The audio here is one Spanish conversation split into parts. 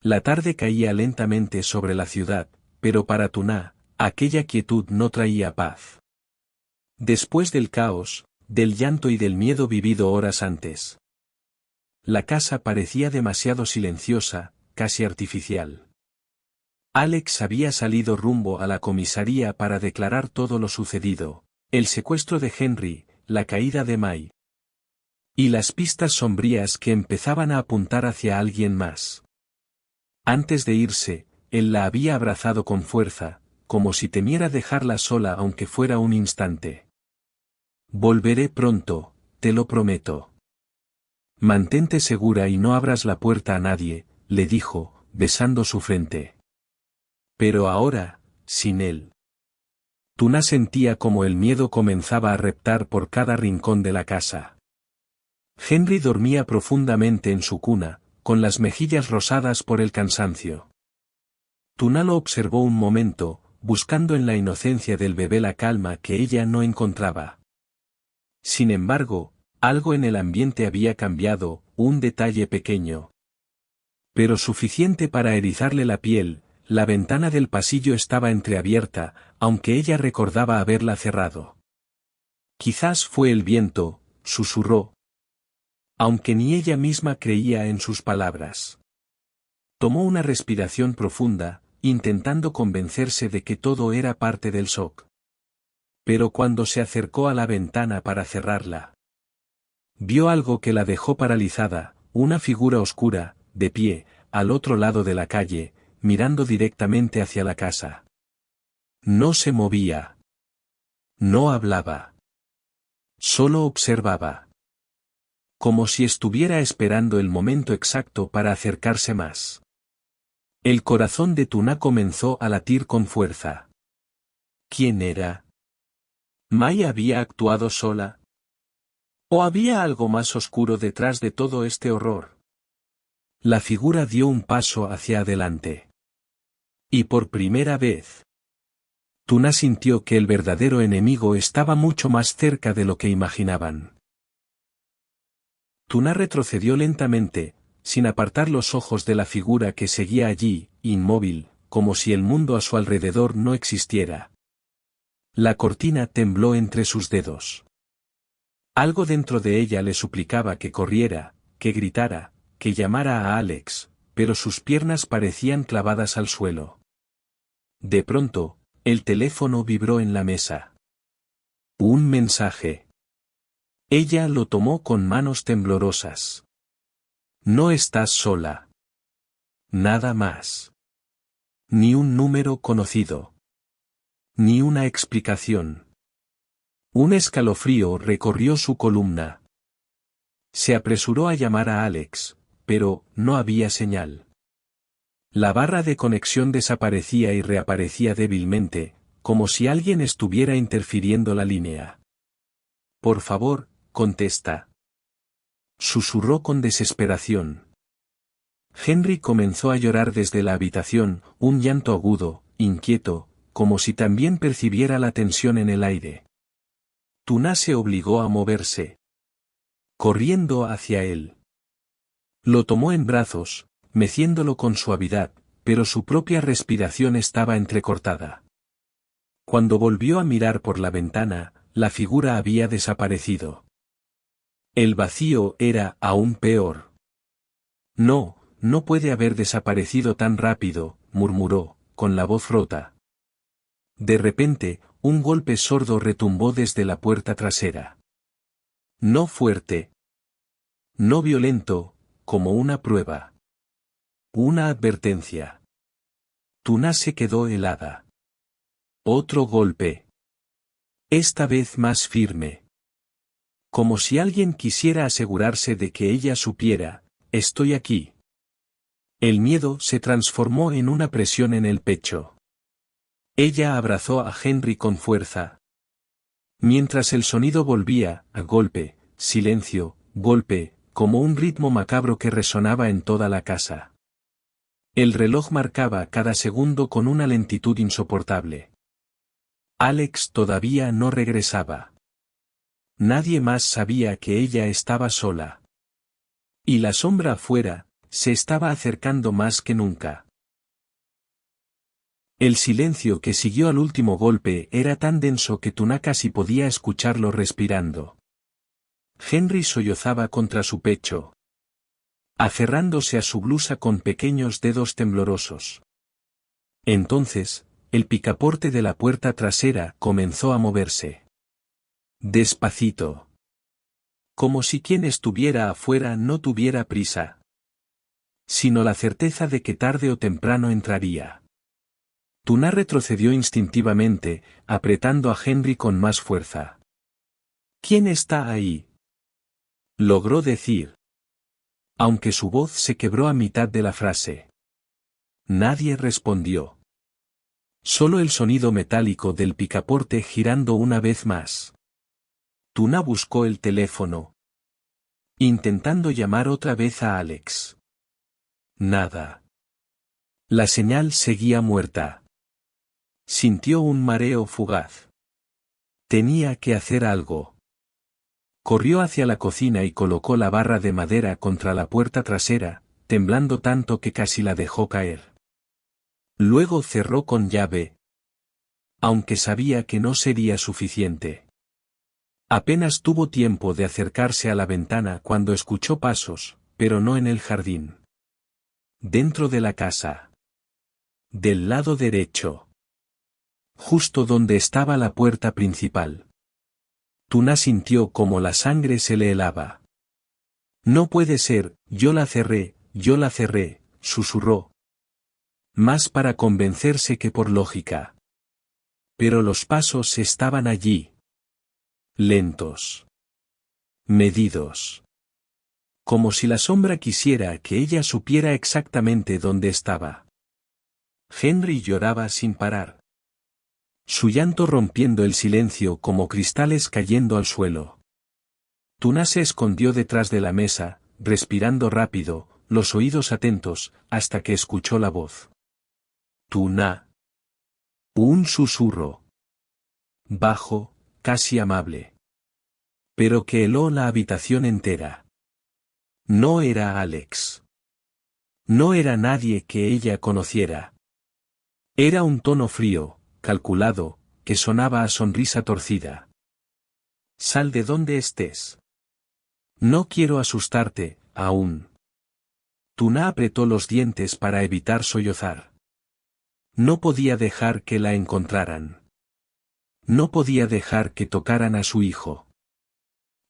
La tarde caía lentamente sobre la ciudad, pero para Tuna, aquella quietud no traía paz. Después del caos, del llanto y del miedo vivido horas antes. La casa parecía demasiado silenciosa, casi artificial. Alex había salido rumbo a la comisaría para declarar todo lo sucedido, el secuestro de Henry, la caída de May. Y las pistas sombrías que empezaban a apuntar hacia alguien más. Antes de irse, él la había abrazado con fuerza, como si temiera dejarla sola aunque fuera un instante. Volveré pronto, te lo prometo. Mantente segura y no abras la puerta a nadie, le dijo, besando su frente. Pero ahora, sin él. Tuna sentía como el miedo comenzaba a reptar por cada rincón de la casa. Henry dormía profundamente en su cuna, con las mejillas rosadas por el cansancio. Tuna lo observó un momento, buscando en la inocencia del bebé la calma que ella no encontraba. Sin embargo, algo en el ambiente había cambiado, un detalle pequeño. Pero suficiente para erizarle la piel, la ventana del pasillo estaba entreabierta, aunque ella recordaba haberla cerrado. Quizás fue el viento, susurró. Aunque ni ella misma creía en sus palabras. Tomó una respiración profunda, intentando convencerse de que todo era parte del shock. Pero cuando se acercó a la ventana para cerrarla, vio algo que la dejó paralizada, una figura oscura, de pie, al otro lado de la calle, mirando directamente hacia la casa. No se movía. No hablaba. Solo observaba. Como si estuviera esperando el momento exacto para acercarse más. El corazón de Tuna comenzó a latir con fuerza. ¿Quién era? ¿May había actuado sola? ¿O había algo más oscuro detrás de todo este horror? La figura dio un paso hacia adelante. Y por primera vez, Tuna sintió que el verdadero enemigo estaba mucho más cerca de lo que imaginaban. Tuna retrocedió lentamente, sin apartar los ojos de la figura que seguía allí, inmóvil, como si el mundo a su alrededor no existiera. La cortina tembló entre sus dedos. Algo dentro de ella le suplicaba que corriera, que gritara, que llamara a Alex, pero sus piernas parecían clavadas al suelo. De pronto, el teléfono vibró en la mesa. Un mensaje. Ella lo tomó con manos temblorosas. No estás sola. Nada más. Ni un número conocido. Ni una explicación. Un escalofrío recorrió su columna. Se apresuró a llamar a Alex, pero no había señal. La barra de conexión desaparecía y reaparecía débilmente, como si alguien estuviera interfiriendo la línea. Por favor, contesta. Susurró con desesperación. Henry comenzó a llorar desde la habitación, un llanto agudo, inquieto, como si también percibiera la tensión en el aire. Tuna se obligó a moverse. Corriendo hacia él. Lo tomó en brazos, meciéndolo con suavidad, pero su propia respiración estaba entrecortada. Cuando volvió a mirar por la ventana, la figura había desaparecido. El vacío era aún peor. No, no puede haber desaparecido tan rápido, murmuró, con la voz rota. De repente, un golpe sordo retumbó desde la puerta trasera. No fuerte. No violento, como una prueba. Una advertencia. Tuna se quedó helada. Otro golpe. Esta vez más firme. Como si alguien quisiera asegurarse de que ella supiera, estoy aquí. El miedo se transformó en una presión en el pecho. Ella abrazó a Henry con fuerza. Mientras el sonido volvía, a golpe, silencio, golpe, como un ritmo macabro que resonaba en toda la casa. El reloj marcaba cada segundo con una lentitud insoportable. Alex todavía no regresaba. Nadie más sabía que ella estaba sola. Y la sombra afuera, se estaba acercando más que nunca. El silencio que siguió al último golpe era tan denso que Tuna casi podía escucharlo respirando. Henry sollozaba contra su pecho, aferrándose a su blusa con pequeños dedos temblorosos. Entonces, el picaporte de la puerta trasera comenzó a moverse. Despacito. Como si quien estuviera afuera no tuviera prisa, sino la certeza de que tarde o temprano entraría. Tuna retrocedió instintivamente, apretando a Henry con más fuerza. ¿Quién está ahí?, logró decir, aunque su voz se quebró a mitad de la frase. Nadie respondió. Solo el sonido metálico del picaporte girando una vez más. Tuna buscó el teléfono, intentando llamar otra vez a Alex. Nada. La señal seguía muerta. Sintió un mareo fugaz. Tenía que hacer algo. Corrió hacia la cocina y colocó la barra de madera contra la puerta trasera, temblando tanto que casi la dejó caer. Luego cerró con llave, aunque sabía que no sería suficiente. Apenas tuvo tiempo de acercarse a la ventana cuando escuchó pasos, pero no en el jardín. Dentro de la casa. Del lado derecho. Justo donde estaba la puerta principal. Tuna sintió como la sangre se le helaba. No puede ser, yo la cerré, susurró. Más para convencerse que por lógica. Pero los pasos estaban allí. Lentos. Medidos. Como si la sombra quisiera que ella supiera exactamente dónde estaba. Henry lloraba sin parar. Su llanto rompiendo el silencio como cristales cayendo al suelo. Tuna se escondió detrás de la mesa, respirando rápido, los oídos atentos, hasta que escuchó la voz. Tuna. Un susurro. Bajo, casi amable. Pero que heló la habitación entera. No era Alex. No era nadie que ella conociera. Era un tono frío, calculado, que sonaba a sonrisa torcida. Sal de donde estés. No quiero asustarte, aún. Tuna apretó los dientes para evitar sollozar. No podía dejar que la encontraran. No podía dejar que tocaran a su hijo.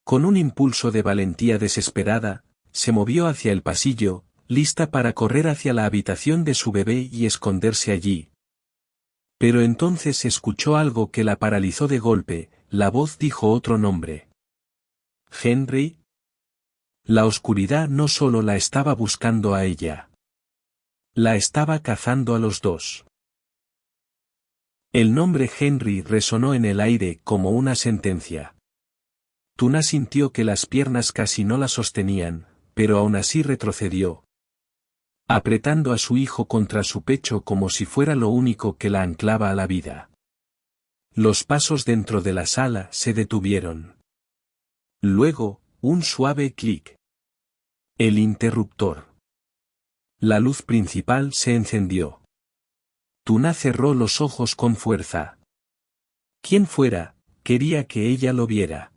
Con un impulso de valentía desesperada, se movió hacia el pasillo, lista para correr hacia la habitación de su bebé y esconderse allí. Pero entonces escuchó algo que la paralizó de golpe, la voz dijo otro nombre. ¿Henry? La oscuridad no solo la estaba buscando a ella. La estaba cazando a los dos. El nombre Henry resonó en el aire como una sentencia. Tuna sintió que las piernas casi no la sostenían, pero aún así retrocedió, apretando a su hijo contra su pecho como si fuera lo único que la anclaba a la vida. Los pasos dentro de la sala se detuvieron. Luego, un suave clic. El interruptor. La luz principal se encendió. Tuna cerró los ojos con fuerza. Quien fuera, quería que ella lo viera.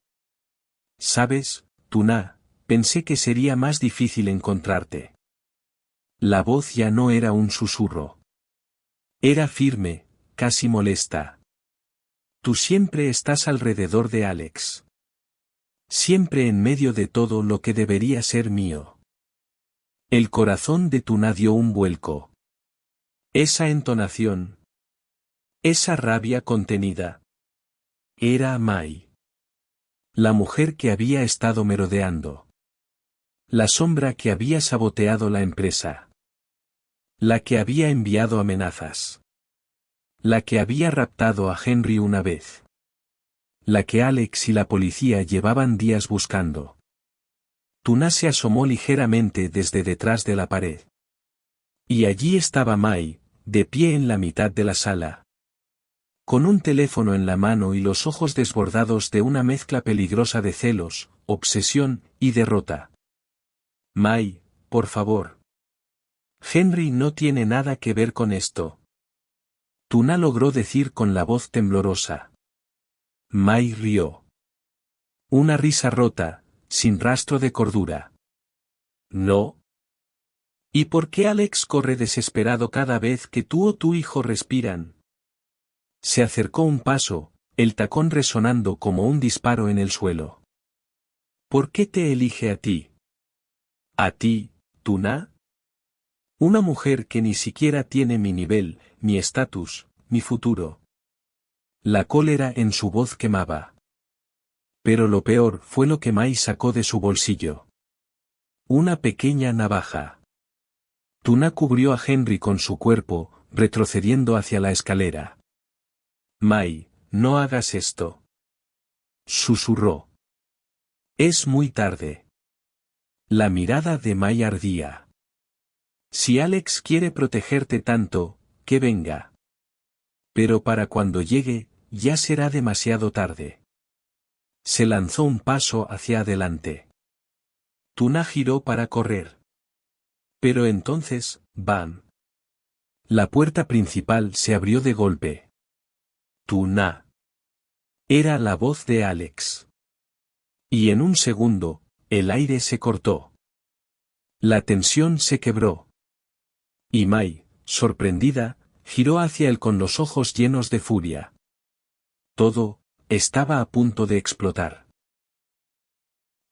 ¿Sabes, Tuna? Pensé que sería más difícil encontrarte. La voz ya no era un susurro. Era firme, casi molesta. Tú siempre estás alrededor de Alex. Siempre en medio de todo lo que debería ser mío. El corazón de Tuna dio un vuelco. Esa entonación. Esa rabia contenida. Era Mai. La mujer que había estado merodeando. La sombra que había saboteado la empresa. La que había enviado amenazas. La que había raptado a Henry una vez. La que Alex y la policía llevaban días buscando. Tuna se asomó ligeramente desde detrás de la pared. Y allí estaba Mai, de pie en la mitad de la sala. Con un teléfono en la mano y los ojos desbordados de una mezcla peligrosa de celos, obsesión y derrota. Mai, por favor. Henry no tiene nada que ver con esto. Tuna logró decir con la voz temblorosa. Mai rió. Una risa rota, sin rastro de cordura. No. ¿Y por qué Alex corre desesperado cada vez que tú o tu hijo respiran? Se acercó un paso, el tacón resonando como un disparo en el suelo. ¿Por qué te elige a ti? ¿A ti, Tuna? Una mujer que ni siquiera tiene mi nivel, mi estatus, mi futuro. La cólera en su voz quemaba. Pero lo peor fue lo que Mai sacó de su bolsillo. Una pequeña navaja. Tuna cubrió a Henry con su cuerpo, retrocediendo hacia la escalera. Mai, no hagas esto. Susurró. Es muy tarde. La mirada de Mai ardía. Si Alex quiere protegerte tanto, que venga. Pero para cuando llegue, ya será demasiado tarde. Se lanzó un paso hacia adelante. Tuna giró para correr. Pero entonces, ¡bam! La puerta principal se abrió de golpe. Tuna. Era la voz de Alex. Y en un segundo, el aire se cortó. La tensión se quebró. Y Mai, sorprendida, giró hacia él con los ojos llenos de furia. Todo estaba a punto de explotar.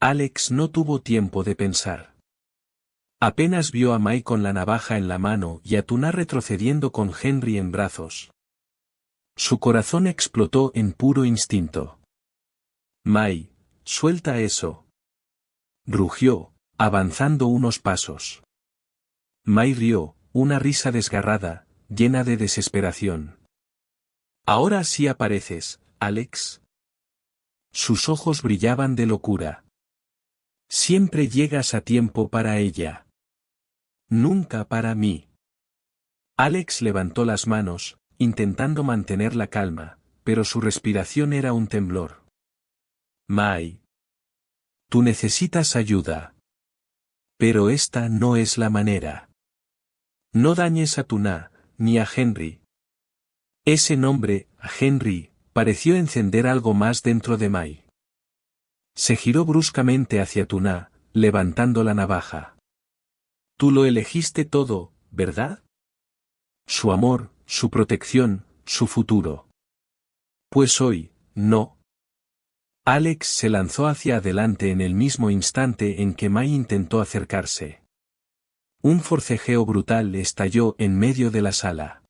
Alex no tuvo tiempo de pensar. Apenas vio a Mai con la navaja en la mano y a Tuna retrocediendo con Henry en brazos. Su corazón explotó en puro instinto. Mai, suelta eso. Rugió, avanzando unos pasos. Mai rió, una risa desgarrada, llena de desesperación. Ahora sí apareces, Alex. Sus ojos brillaban de locura. Siempre llegas a tiempo para ella. Nunca para mí. Alex levantó las manos, intentando mantener la calma, pero su respiración era un temblor. Mai. Tú necesitas ayuda. Pero esta no es la manera. No dañes a Tuna, ni a Henry. Ese nombre, Henry, pareció encender algo más dentro de Mai. Se giró bruscamente hacia Tuna, levantando la navaja. Tú lo elegiste todo, ¿verdad? Su amor, su protección, su futuro. Pues hoy, no. Alex se lanzó hacia adelante en el mismo instante en que Mai intentó acercarse. Un forcejeo brutal estalló en medio de la sala.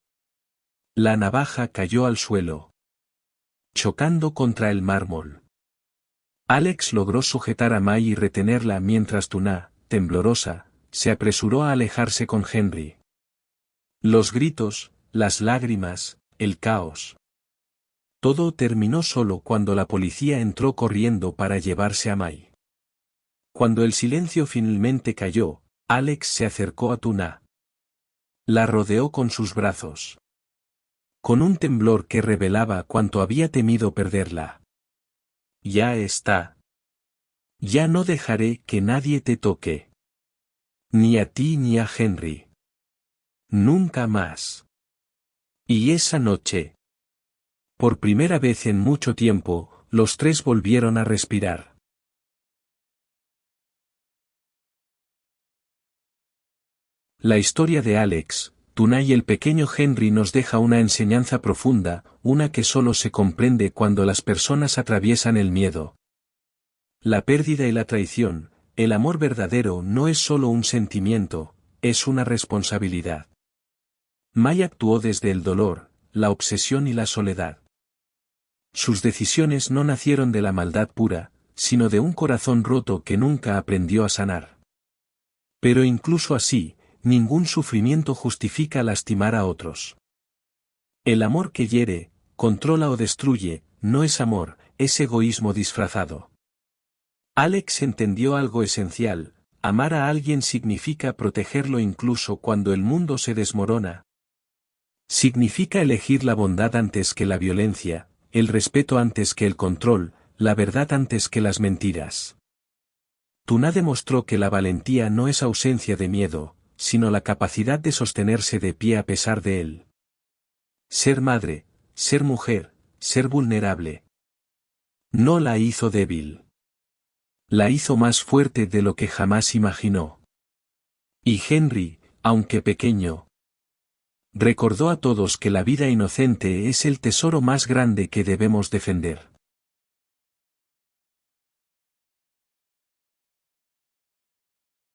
La navaja cayó al suelo, chocando contra el mármol. Alex logró sujetar a Mai y retenerla mientras Tuna, temblorosa, se apresuró a alejarse con Henry. Los gritos, las lágrimas, el caos. Todo terminó solo cuando la policía entró corriendo para llevarse a Mai. Cuando el silencio finalmente cayó, Alex se acercó a Tuna. La rodeó con sus brazos. Con un temblor que revelaba cuánto había temido perderla. Ya está. Ya no dejaré que nadie te toque. Ni a ti ni a Henry. Nunca más. Y esa noche. Por primera vez en mucho tiempo, los tres volvieron a respirar. La historia de Alex, Tuna y el pequeño Henry nos deja una enseñanza profunda, una que solo se comprende cuando las personas atraviesan el miedo. La pérdida y la traición, el amor verdadero no es solo un sentimiento, es una responsabilidad. Mai actuó desde el dolor, la obsesión y la soledad. Sus decisiones no nacieron de la maldad pura, sino de un corazón roto que nunca aprendió a sanar. Pero incluso así, ningún sufrimiento justifica lastimar a otros. El amor que hiere, controla o destruye, no es amor, es egoísmo disfrazado. Alex entendió algo esencial: amar a alguien significa protegerlo incluso cuando el mundo se desmorona. Significa elegir la bondad antes que la violencia, el respeto antes que el control, la verdad antes que las mentiras. Tuna demostró que la valentía no es ausencia de miedo, sino la capacidad de sostenerse de pie a pesar de él. Ser madre, ser mujer, ser vulnerable. No la hizo débil. La hizo más fuerte de lo que jamás imaginó. Y Henry, aunque pequeño, recordó a todos que la vida inocente es el tesoro más grande que debemos defender.